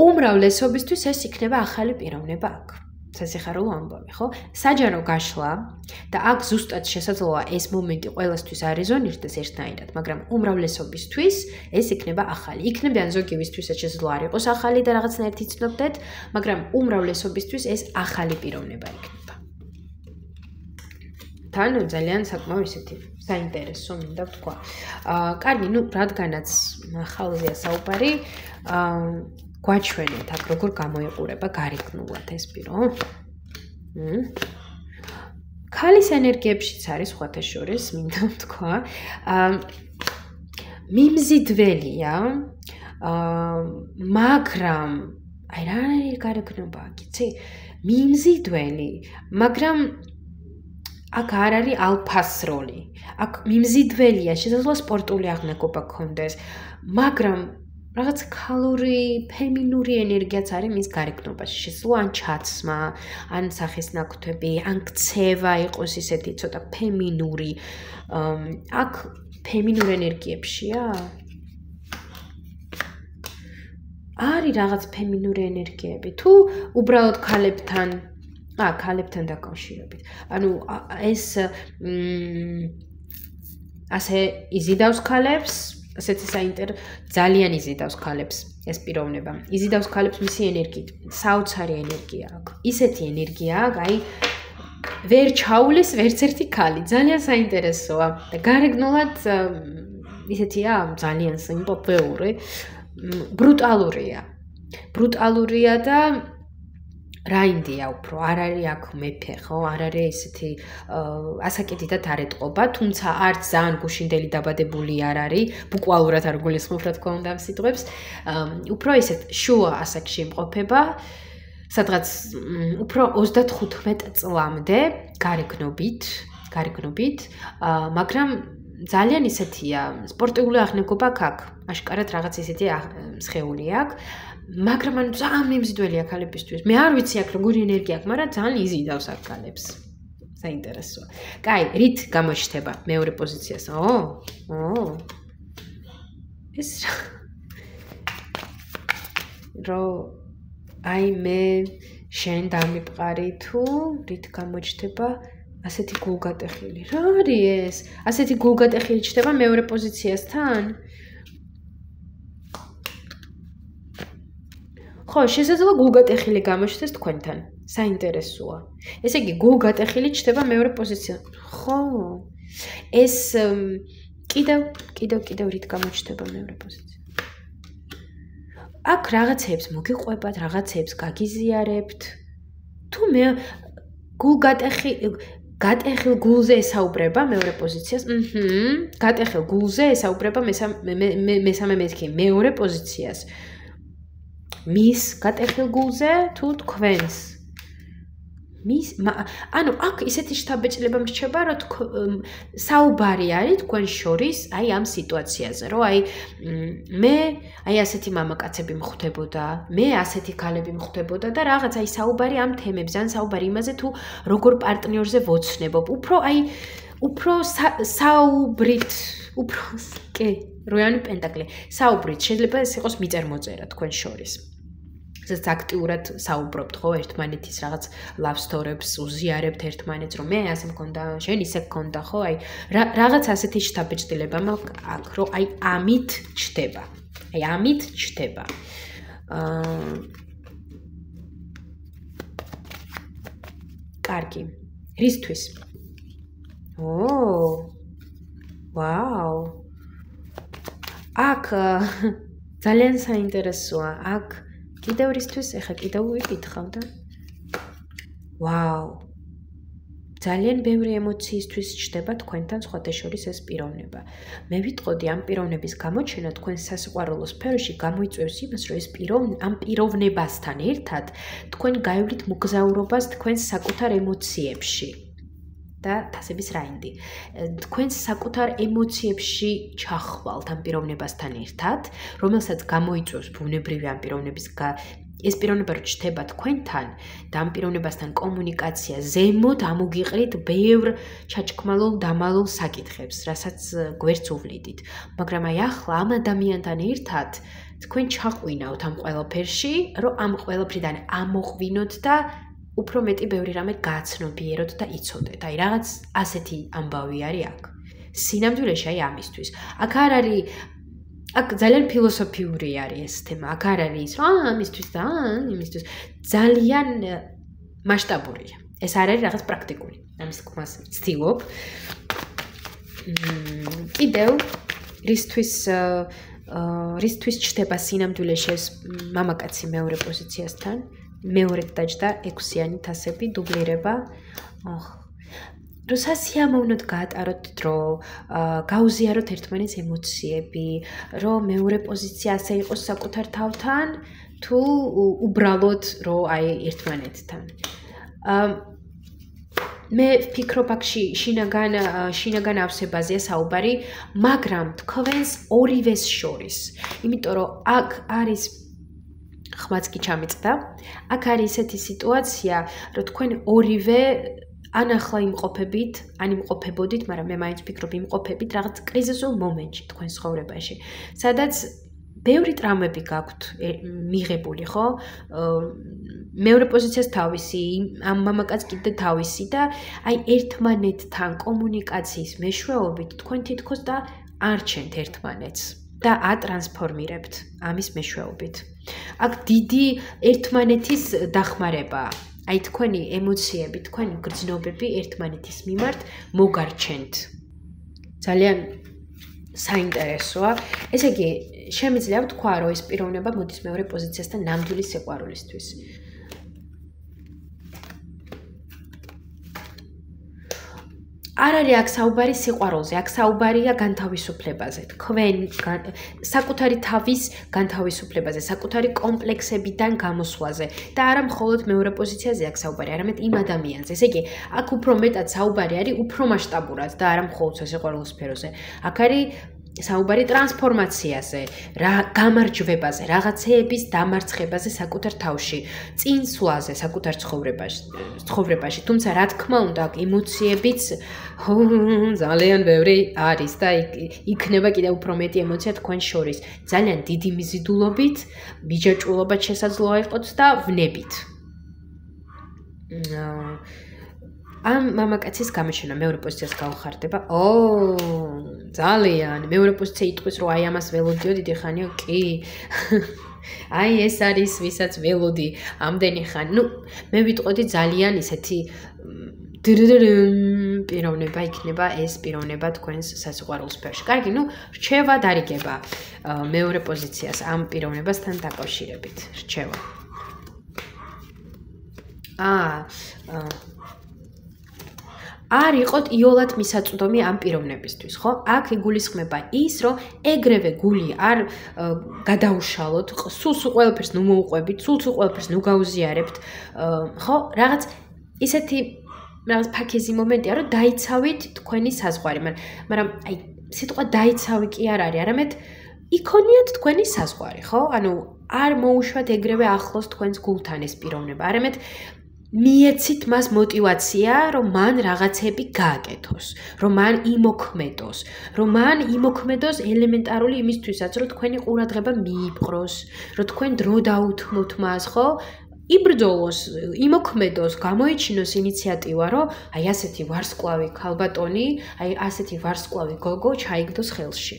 უმრავლესობისთვის ეს იქნება ახალი პიროვნება აქ. სასიხარულო ამბავი, ხო? საჯარო გაშლა და აქ ზუსტად შესაძლოა ეს მომენტი ყველასთვის არ რეზონირდეს ერთნაირად, მაგრამ უმრავლესობისთვის ეს იქნება ახალი. იქნებიან ზოგიებისთვისაც შესაძლოა არ იყოს ახალი და რაღაცნაირად იცნობდეთ, მაგრამ უმრავლესობისთვის ეს ახალი პიროვნება იქნება. თან ძალიან საკმაოდ ისეთი საინტერესო მინდა ვთქვა. კარგი, ნუ რადგანაც ახალზეა საუბარი, გვაჩვენეთ აქ როგორ გამოიყურება გარეგნულად ეს პირო. ქალის ენერგიებშიც არის სხვათა შორის, მინდა ვთქვა. მიმზიდველია, მაგრამ აი რა არის გარეგნობა, გიცი? მიმზიდველი, მაგრამ აქ არ არის ალფას როლი. აქ მიმზიდველია, შესაძლოა სპორტული აღნაგობა გქონდეს, მაგრამ რაღაც ქალური, ფემინური ენერგიაც არის მის გარეგნობაში. შესაძლოა ან ჩაცმა, ან სახის ნაკვთები, ან ქცევა იყოს ისეთი ცოტა ფემინური. აქ ფემინურ ენერგიებშია? არის რაღაც ფემინური ენერგიები. თუ უბრალოდ ქალებთან დაკავშირებით. ანუ ეს ასე იზიდავს ქალებს, ასეთი ძალიან იზიდავს ქალებს ეს პიროვნება. იზიდავს ქალებს მისი ენერგიით, საოცარი ენერგია აქვს. ისეთი ენერგია აქვს, აი ვერ ჩაულეს ვერც ერთი ქალი. ძალიან საინტერესოა. და გარეგნულად ისეთია ძალიან სიმპათიური, ბრუტალურია. ბრუტალურია და რაინდია უფრო, არ არის აქ მეფე, ხო? არ არის ესეთი ასაკიდიდად არ ეტყობა, თუმცა არც ძალიან გუშინდელი დაბადებული არ არის, ბუკვალურად არ გულისხმობ, რა თქმა უნდა, ამ სიტყვებს. უფრო ესეთ შუა ასაკში იმყოფება, სადღაც უფრო 35 წლამდე გარეგნობით, მაგრამ ძალიან ისეთია, სპორტიული აღნაგობა აქვს, აშკარად რაღაც ისეთი სხეული აქვს. მაგრამ ანუ ძალიან მიმზიდველია ქალებისთვის. მე არ ვიცი აქ როგორი ენერგია აქვს, მაგრამ ძალიან იზიდავს აქ ქალებს. საინტერესოა. კაი, რით გამოჩნდება მეორე პოზიციას? ეს აი მე შენ დამიპყარი თუ რით გამოჩნდება ასეთი გულგატეხილი. რა არის ეს? ასეთი გულგატეხილი ჩნდება მეორე პოზიციასთან? ხო, შესაძლოა გულგატეხილი გამოჩნდეს თქვენთან. საინტერესოა. ესე იგი, გულგატეხილი ჩნდება მეორე პოზიცია. ხო. ეს კიდევ რით გამოჩნდება მეორე პოზიცია. აქ რაღაცებს მოგიყვებათ, რაღაცებს გაგიზიარებთ. თუ მე გატეხილ გულზე ესაუბრება მეორე პოზიციას. გატეხილ გულზე ესაუბრება მესამე მეთქი მეორე პოზიციას. მის გატეხილ გულზე თუ თქვენს ანუ აქ ისეთი შთაბეჭდილება მრჩება, რომ საუბარი არის თქვენ შორის აი ამ სიტუაციაზე, რომ აი მე აი ასეთი მამაკაცები მხვდებოდა, მე ასეთი ქალები მხვდებოდა და რაღაც აი საუბარი ამ თემებზე, ან საუბარი იმაზე თუ როგორ პარტნიორზე ვოცნებობ, უფრო საუბრით, როიანი პენტაკლი, საუბრით შეიძლება ეს იყოს მიწერ-მოწერა თქვენ შორის. ზეც აქტიურად საუბრობთ ხო ერთმანეთის რაღაც love story-ებს უზიარებთ ერთმანეთს რომ მე ასე მქონდა, შენ ისე მქონდა ხო აი რაღაც ასეთი შთაბეჭდილება აქ რომ აი ამით ჩდება. კარგი. რისთვის? ვაუ. აქ ძალიან საინტერესოა. აქ კიდევ რისთვის ეხა კიდევ ვიკითხავ და ვაუ ძალიან ბევრი ემოციისთვის ჩნდება თქვენთან სხვადასხვა ეს პიროვნება. მე ვიტყოდი ამ პიროვნების გამოჩენა თქვენ სასიყვარულო სფეროში გამოიწვევს იმას, რომ ეს ამ პიროვნებასთან ერთად თქვენ გაივლით მოგზაურობას თქვენს საკუთარ ემოციებში. და თასების რაინდი. თქვენს საკუთარ ემოციებში ჩახვალთ ამ პიროვნებასთან ერთად, რომელსაც გამოიწვევს ბუნებრივი ამ პიროვნების ეს პიროვნება რო ჩნდება თქვენთან და ამ პიროვნებასთან კომუნიკაცია ზემოთ ამოგიყრით ბევრ ჩაჭკმალულ დამალულ საკითხებს, რასაც გვერდს უვლიდით. მაგრამ აი ახლა ამ ადამიანთან ერთად თქვენ ჩაყვინავთ ამ ყველაფერში, რომ ამ ყველაფრიდან ამოღვინოთ და უფრო მეტი ბევრი რამე გაცნობიეროთ და იცოდეთ. აი რაღაც ასეთი ამბავი არის აქ. სინამდვილეში აი ამისთვის. აქ არ არის აქ ძალიან ფილოსოფიური არის ეს თემა. აქ არ არის ის რომ ამისთვის და იმისთვის ძალიან მასშტაბურია. ეს არ არის რაღაც პრაქტიკული. ამის თქმას ვცდილობ. კიდევ რისთვის ჩდება სინამდვილეში ეს მამაკაცი მეორე პოზიციასთან? მეორედ დაჯდა 6-იანი თასები დუბლირება. რომ სასიამოვნოდ გაატაროთ დრო, გაუზიაროთ ერთმანეთს ემოციები, რომ მეორე პოზიცია ასე იყოს საკუთარ თავთან, თუ უბრალოდ რომ აი ერთმანეთთან. მე ვფიქრობ აქ შინაგან ავსებაზეა საუბარი, მაგრამ თქვენს ორივეს შორის, იმიტომ რომ აქ არის ხმაც კი ჩამიწდა. აქ არის ესეთი სიტუაცია, რომ თქვენ ორივე ან ახლა იმყოფებით, ან იმყოფებოდით, მაგრამ მე მაინც ვფიქრობ იმყოფებით რაღაც კრიზისულ მომენტში თქვენ ცხოვრებაში, სადაც ბევრი ტრამვები გაქვთ მიღებული, ხო? მეორე პოზიციას თავისი, ამ მამაკაც კიდე თავისი და აი ერთმანეთთან კომუნიკაციის მეშვეობით თქვენ თითქოს და არჩენთ ერთმანეთს და ატრანსფორმირებთ ამის მეშვეობით. აქ დიდი ერთმანეთის დახმარება, აი თქვენი ემოციები, თქვენი გრძნობები ერთმანეთის მიმართ მოგარჩენთ. ძალიან საინტერესოა. ესე იგი, შემიძლია ვთქვა, რომ ეს პიროვნება მოდის მეორე პოზიციასთან ნამდვილი სიყვარულისთვის. არ არის აქ საუბარი სიყვარულზე, აქ საუბარია განთავისუფლებაზე, თქვენ საკუთარი თავის განთავისუფლებაზე, საკუთარი კომპლექსებიდან გამოსვლაზე და არა მხოლოდ მეორე პოზიციაზე აქ საუბარი, არამედ იმ ადამიანზე. ესე იგი, აქ უფრო მეტად საუბარი არის უფრო მასშტაბურად და არა მხოლოდ სიყვარულის სფეროზე. აქ არის საუბარი ტრანსფორმაციაზე, გამარჯვებაზე, რაღაცეების დამარცხებაზე საკუთარ თავში, წინსვლაზე საკუთარ ცხოვრებაში. თუმცა რა თქმა უნდა, აქ ემოციებიც ძალიან ბევრი არის და იქნება კიდევ უფრო მეტი ემოცია თქვენ შორის. ძალიან დიდი მიზიდულობით, მიჯაჭვულობად შესაძლოა იყოთ და ვნებით. ამ მამაკაცის გამოჩენა მეორე პოზიციას გავხარდება. ძალიან. მეორე პოზიცია იტყვის, რომ აი ამას ველოდიო დიდი ხანია, კი. აი ეს არის, ვისაც ველოდი ამდენი ხანი. მე ვიტყოდი ძალიან ისეთი პიროვნება იქნება ეს პიროვნება თქვენს სასიყვარულო სფეროში. კარგი, რჩევა დარიგება მეორე პოზიციას ამ პიროვნებასთან დაკავშირებით. რჩევა. არ იყოთ იოლად მისაწვდომი ამ პიროვნებისთვის, ხო? აქ იგულისხმება ის, რომ ეგრევე გული არ გადაუშალოთ, სულ ყველაფერს მოუყვებით, სულ ყველაფერს გაუზიარებთ, ხო? რაღაც ისეთი რაღაც ფაქეზი მომენტია, რომ დაიცავით თქვენი საზღვარი, მაგრამ აი სიტყვა დაიცავი კი არ არის, არამედ იქონიათ თქვენი საზღვარი, ხო? ანუ არ მოუშვათ ეგრევე ახლოს თქვენს გულთან ეს პიროვნება, არამედ მიეცით მას мотиваცია, რომ მან რაღაცები გააკეთოს, რომ მან იმოქმედოს ელემენტარული იმისთვისაც, რომ თქვენი ყურადღება მიიპყროს, რომ თქვენ დრო დაუთმოთ მას, ხო? იბრძოლოს, იმოქმედოს, გამოიჩინოს ინიციატივა, რომ აი ასეთი ვარსკვლავი ქალბატონი, აი ასეთი ვარსკვლავი გოგო ჩაიგდოს ხელში.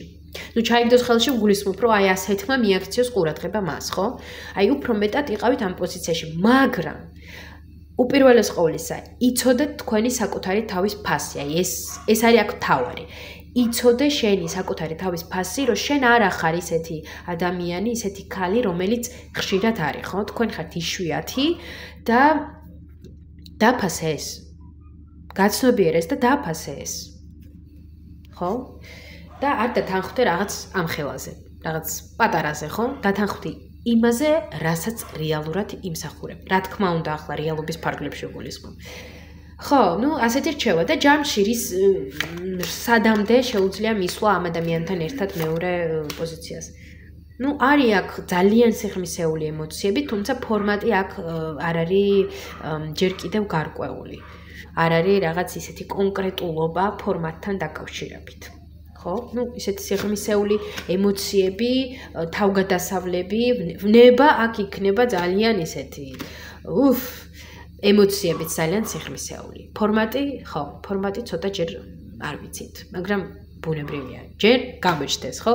ჩაიგდოს ხელში გულისხმობ, რომ აი ასეთმა მიაქციოს ყურადღება მას, ხო? აი უფრო მეტად იყავით ამ პოზიციაში, მაგრამ უპირველეს ყოვლისა, იცოდეთ თქვენი საკუთარი თავის ფასი, აი ეს არის აქ თავარი. იცოდე შენი საკუთარი თავის ფასი, რომ შენ არ ახარ ისეთი ადამიანი, ისეთი ქალი, რომელიც ხშირად არის, ხო? თქვენ ხართ იშვიათი და დაფასე ეს. გაცნობიერე ეს და დაფასე ეს. ხო? და არ დათანხმდე რაღაც ამ ხელაზე, რაღაც პატარაზე, ხო? დათანხმდი იმაზე, რასაც რეალურად იმსახურებ. რა თქმა უნდა, ახლა რეალობის ფარგლებში გულისხმობ. ხო, ასეთი რჩევა და ჯამში რის სადამდე შეუძლია მისვლა ამ ადამიანთან ერთად მეორე პოზიციას. არის აქ ძალიან სიღრმისეული ემოციები, თუმცა ფორმატი აქ არ არის ჯერ კიდევ გარკვეული. არ არის რაღაც ისეთი კონკრეტულობა ფორმატთან დაკავშირებით. ხო? ისეთი სიღრმისეული ემოციები, თავგადასავლები, ვნება აქ იქნება ძალიან ისეთი. ემოციებიც ძალიან სიღრმისეული. ფორმატი ცოტა ჯერ არ ვიცით, მაგრამ ბუნებრივია. ჯერ გამოჩნდეს, ხო?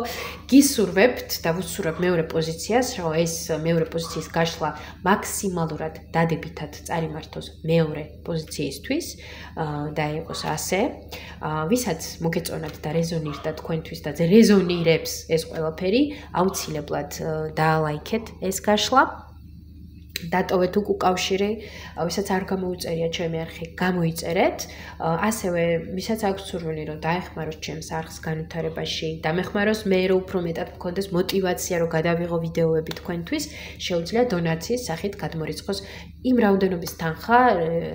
გისურვებთ და ვუსურვებ მეორე პოზიციას, რომ ეს მეორე პოზიციის გაშლა მაქსიმალურად დადებითად წარიმართოს მეორე პოზიციისთვის და იყოს ასე. ვისაც მოგეწონათ და რეზონირდა თქვენთვის და რეზონირებს ეს ყველაფერი, აუცილებლად დაალაიქეთ ეს გაშლა. დატოვეთ უკავშირი, ვისაც არ გამოუწერია ჩემი არხი, გამოიწერეთ. ასევე, ვისაც აქვს სურვილი, რომ დაეხმაროს ჩემს არხს განვითარებაში, დამეხმაროს მე, რომ უფრო მეტად მქონდეს мотиваცია, რომ გადავიღო ვიდეოები თქვენთვის, შეუძლია დონაციის სახით გადმორიცხოს იმ რაოდენობის თანხა,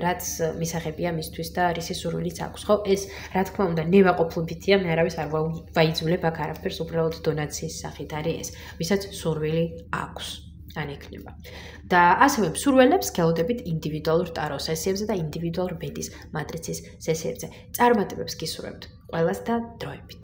რაც მისაღებია მისთვის და რისი სურვილიც აქვს, ხო? ეს, რა თქმა უნდა, ნებაყოფლობითია, მე არავის არ ვაიძულებ აქ არაფერს, უბრალოდ დონაციის სახით არის ეს, ვისაც სურვილი აქვს. ან ექნება. და ასევე მსურველებს გელოდებით ინდივიდუალურ ტარო სესიებზე და ინდივიდუალურ ბედის მატრიცის სესიებზე. წარმატებებს გისურვებთ ყველას და დროებით.